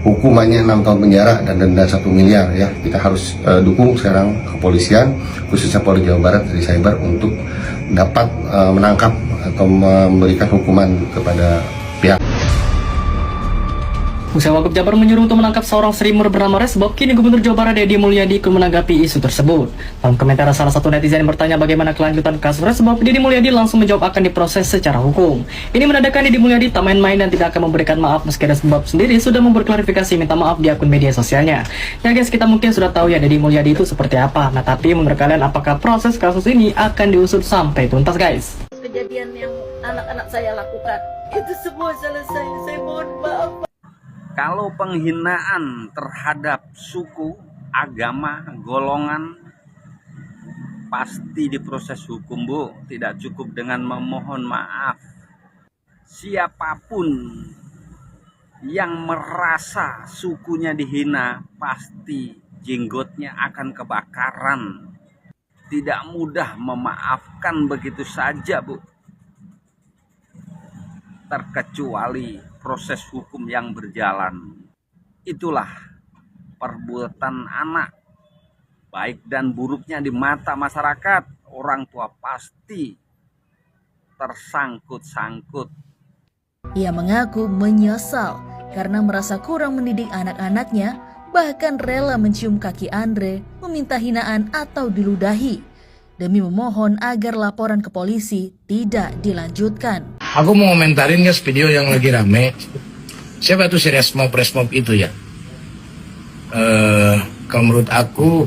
hukumannya 6 tahun penjara dan denda 1 miliar ya. Kita harus dukung sekarang kepolisian, khususnya Polda Jawa Barat dari cyber untuk dapat menangkap atau memberikan hukuman kepada pihak. Usai Wagub Jabar menyuruh untuk menangkap seorang streamer bernama Resbob, kini Gubernur Jawa Barat Deddy Mulyadi ikut menanggapi isu tersebut. Dalam komentar salah satu netizen yang bertanya bagaimana kelanjutan kasus Resbob, Deddy Mulyadi langsung menjawab akan diproses secara hukum. Ini menandakan Deddy Mulyadi tak main-main dan tidak akan memberikan maaf meski Resbob sendiri sudah membuat klarifikasi minta maaf di akun media sosialnya. Ya guys, kita mungkin sudah tahu ya Deddy Mulyadi itu seperti apa. Nah tapi menurut kalian apakah proses kasus ini akan diusut sampai tuntas guys? Kejadian yang anak-anak saya lakukan itu semua selesai. Saya mohon maaf. Kalau penghinaan terhadap suku, agama, golongan, pasti diproses hukum, Bu. Tidak cukup dengan memohon maaf. Siapapun yang merasa sukunya dihina, pasti jenggotnya akan kebakaran. Tidak mudah memaafkan begitu saja, Bu. Terkecuali proses hukum yang berjalan. Itulah perbuatan anak, baik dan buruknya di mata masyarakat. Orang tua pasti tersangkut-sangkut. Ia mengaku menyesal karena merasa kurang mendidik anak-anaknya, bahkan rela mencium kaki Andre, meminta hinaan atau diludahi, demi memohon agar laporan ke polisi tidak dilanjutkan. Aku mau komentarin guys video yang lagi rame. Siapa tuh si Resmob itu ya? Kalau menurut aku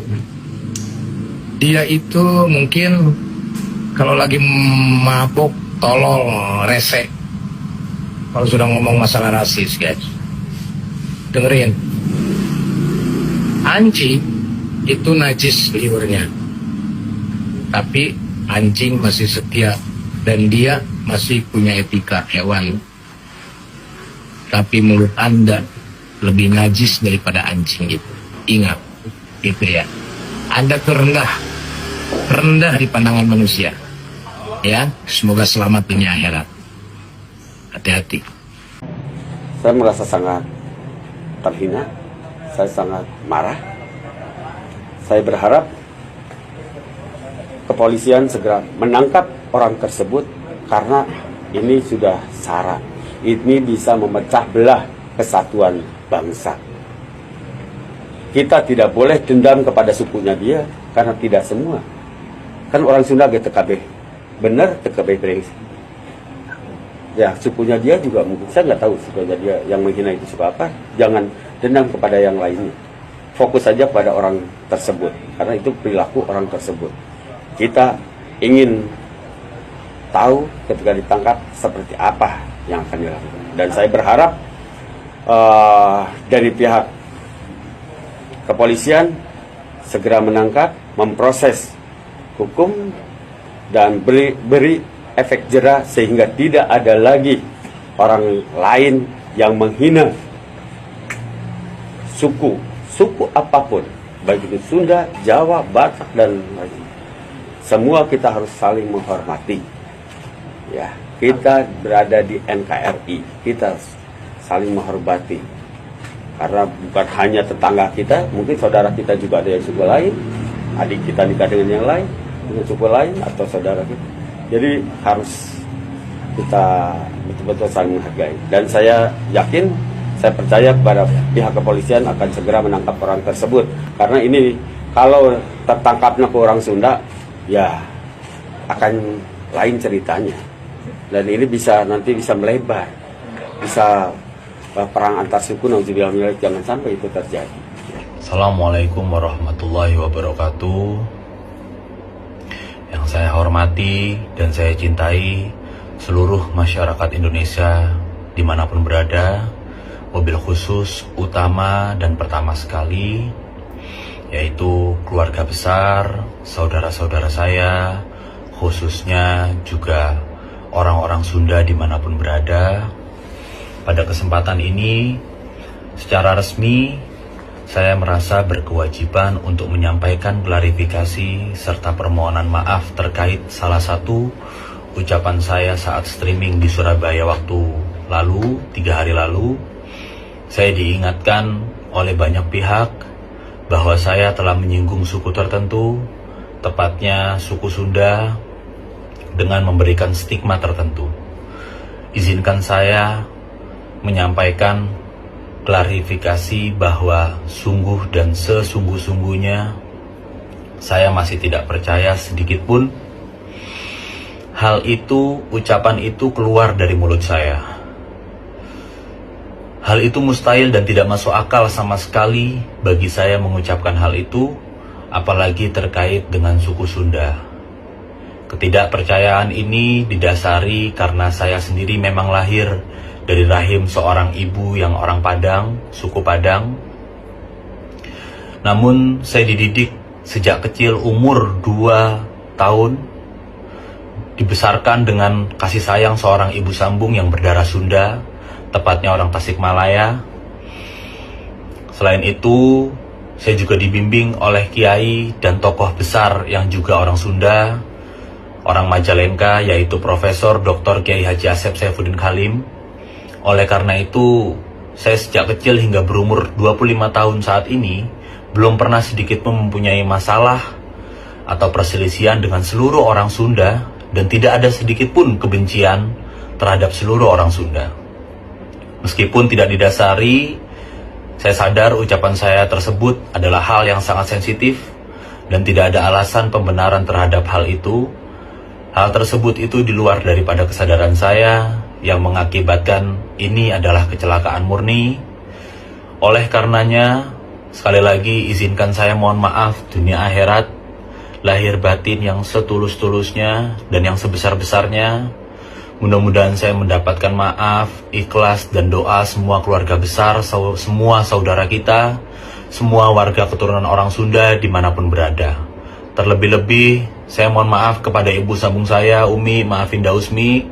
dia itu mungkin kalau lagi mabok, tolol, rese. Kalau sudah ngomong masalah rasis guys, dengerin. Anjing itu najis liurnya, tapi anjing masih setia dan dia masih punya etika hewan. Tapi mulut Anda lebih najis daripada anjing itu. Ingat, gitu ya. Anda rendah di pandangan manusia. Ya, semoga selamat dunia akhirat. Hati-hati. Saya merasa sangat terhina. Saya sangat marah. Saya berharap kepolisian segera menangkap orang tersebut karena ini sudah sara. Ini bisa memecah belah kesatuan bangsa. Kita tidak boleh dendam kepada sukunya dia karena tidak semua. Kan orang Sunda TKB. Benar TKB brengsek. Ya, sukunya dia juga mungkin. Saya nggak tahu sukunya dia yang menghina itu suku apa. Jangan dendam kepada yang lainnya. Fokus saja pada orang tersebut karena itu perilaku orang tersebut. Kita ingin tahu ketika ditangkap seperti apa yang akan dilakukan. Dan saya berharap dari pihak kepolisian segera menangkap, memproses hukum dan beri efek jera sehingga tidak ada lagi orang lain yang menghina suku apapun, baik itu Sunda, Jawa, Batak dan lain. Semua kita harus saling menghormati. Ya, kita berada di NKRI, kita saling menghormati. Karena bukan hanya tetangga kita, mungkin saudara kita juga ada yang suku lain, adik kita nikah dengan yang lain, dengan suku lain atau saudara kita. Jadi harus kita betul-betul saling menghargai. Dan saya yakin, saya percaya kepada pihak kepolisian akan segera menangkap orang tersebut. Karena ini kalau tertangkapnya ke orang Sunda, ya akan lain ceritanya. Dan ini nanti bisa melebar, bisa perang antar suku, jangan sampai itu terjadi. Assalamualaikum warahmatullahi wabarakatuh. Yang saya hormati dan saya cintai seluruh masyarakat Indonesia dimanapun berada, mobil khusus utama dan pertama sekali yaitu keluarga besar, saudara-saudara saya, khususnya juga orang-orang Sunda dimanapun berada. Pada kesempatan ini, secara resmi, saya merasa berkewajiban untuk menyampaikan klarifikasi serta permohonan maaf terkait salah satu ucapan saya saat streaming di Surabaya waktu lalu, 3 hari lalu, Saya diingatkan oleh banyak pihak bahwa saya telah menyinggung suku tertentu, tepatnya suku Sunda, dengan memberikan stigma tertentu. Izinkan saya menyampaikan klarifikasi bahwa sungguh dan sesungguh-sungguhnya saya masih tidak percaya sedikit pun hal itu, ucapan itu keluar dari mulut saya. Hal itu mustahil dan tidak masuk akal sama sekali bagi saya mengucapkan hal itu, apalagi terkait dengan suku Sunda. Ketidakpercayaan ini didasari karena saya sendiri memang lahir dari rahim seorang ibu yang orang Padang, suku Padang. Namun saya dididik sejak kecil umur 2 tahun, dibesarkan dengan kasih sayang seorang ibu sambung yang berdarah Sunda, tepatnya orang Tasikmalaya. Selain itu, saya juga dibimbing oleh kiai dan tokoh besar yang juga orang Sunda, orang Majalengka, yaitu Profesor Dr. Kiai Haji Asep Saifuddin Khalim. Oleh karena itu, saya sejak kecil hingga berumur 25 tahun saat ini, belum pernah sedikit pun mempunyai masalah atau perselisihan dengan seluruh orang Sunda, dan tidak ada sedikit pun kebencian terhadap seluruh orang Sunda. Meskipun tidak didasari, saya sadar ucapan saya tersebut adalah hal yang sangat sensitif dan tidak ada alasan pembenaran terhadap hal itu. Hal tersebut itu di luar daripada kesadaran saya yang mengakibatkan ini adalah kecelakaan murni. Oleh karenanya, sekali lagi izinkan saya mohon maaf dunia akhirat, lahir batin yang setulus-tulusnya dan yang sebesar-besarnya. Mudah-mudahan saya mendapatkan maaf, ikhlas, dan doa semua keluarga besar, semua saudara kita, semua warga keturunan orang Sunda dimanapun berada. Terlebih-lebih, saya mohon maaf kepada ibu sambung saya, Umi Maafinda Usmi,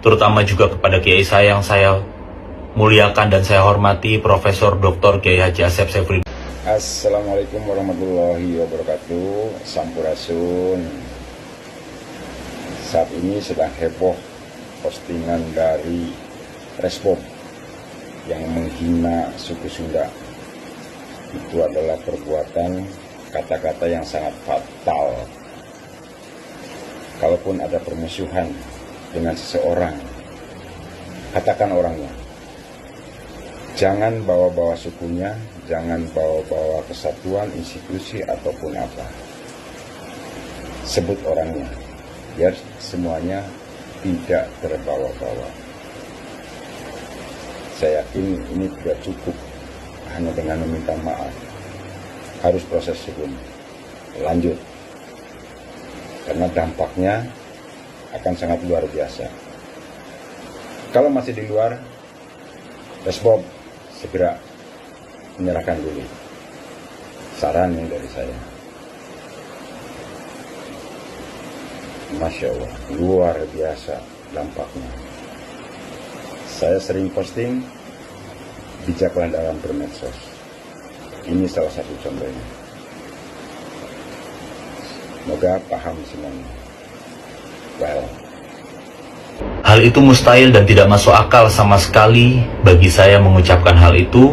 terutama juga kepada kiai saya yang saya muliakan dan saya hormati, Profesor Dr. Kiai Haji Asep Saifuddin. Assalamualaikum warahmatullahi wabarakatuh. Sampurasun. Saat ini sedang heboh postingan dari Resbob yang menghina suku Sunda. Itu adalah perbuatan kata-kata yang sangat fatal. Kalaupun ada permusuhan dengan seseorang, katakan orangnya. Jangan bawa-bawa sukunya, jangan bawa-bawa kesatuan, institusi, ataupun apa. Sebut orangnya, biar semuanya tidak terbawa-bawa. Saya yakin ini tidak cukup hanya dengan meminta maaf. Harus proses hukum lanjut, karena dampaknya akan sangat luar biasa. Kalau masih di luar, Resbob segera menyerahkan diri. Saran yang dari saya. Masya Allah, luar biasa dampaknya. Saya sering posting, bijaklah dalam bermedsos. Ini salah satu contohnya. Semoga paham semuanya. Well. Hal itu mustahil dan tidak masuk akal sama sekali bagi saya mengucapkan hal itu.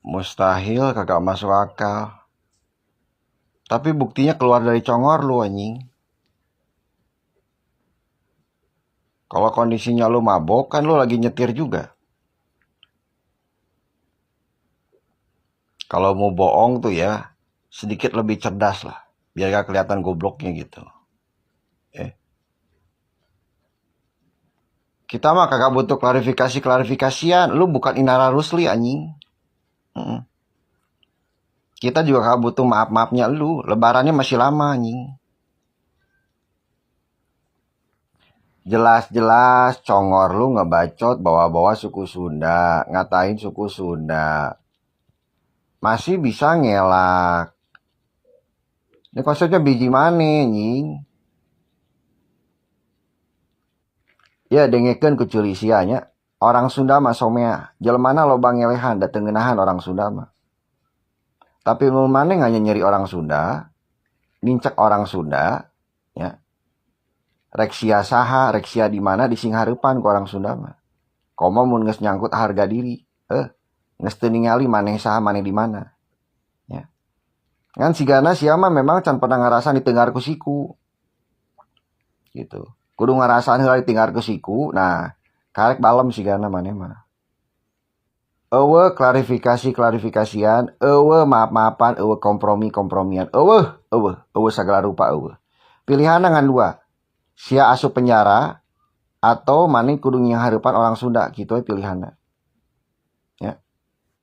Mustahil, kagak masuk akal. Tapi buktinya keluar dari congor lu, anjing. Kalau kondisinya lu mabok, kan lu lagi nyetir juga. Kalau mau bohong tuh ya, sedikit lebih cerdas lah. Biar gak kelihatan gobloknya gitu. Kita mah kagak butuh klarifikasi-klarifikasian. Lu bukan Inara Rusli, anjing. Kita juga kagak butuh maaf-maafnya lu. Lebarannya masih lama, anjing. Jelas-jelas congor lu ngebacot bawa-bawa suku Sunda, ngatain suku Sunda. Masih bisa ngelak. Ini konsepnya biji mana, nying? Ya dengekeun ku culisianya. Orang Sunda mah somea. Jelmana loba ngelehan da teu ngeunahan orang Sunda mah. Tapi mun maneh nyeri orang Sunda, nincek orang Sunda, ya. Reksia saha, reksia di mana disinghareupan ku orang Sunda mah. Komo mun geus nyangkut harga diri. Geus teu ningali maneh saha maneh di mana. Ya. Ngan sigana sia mah memang can pernah ngarasan ditenggar ku siku. Gitu. Kudu ngarasan heula ditenggar ku siku. Nah, karek balem sigana maneh mah. Eueuh klarifikasian, eueuh maaf-maafan, eueuh kompromian. Eueuh sagala rupa eueuh. Pilihan ngan dua. Sia asup penjara atau maneh kudu nyahareupan orang Sunda, kitu we pilihanna.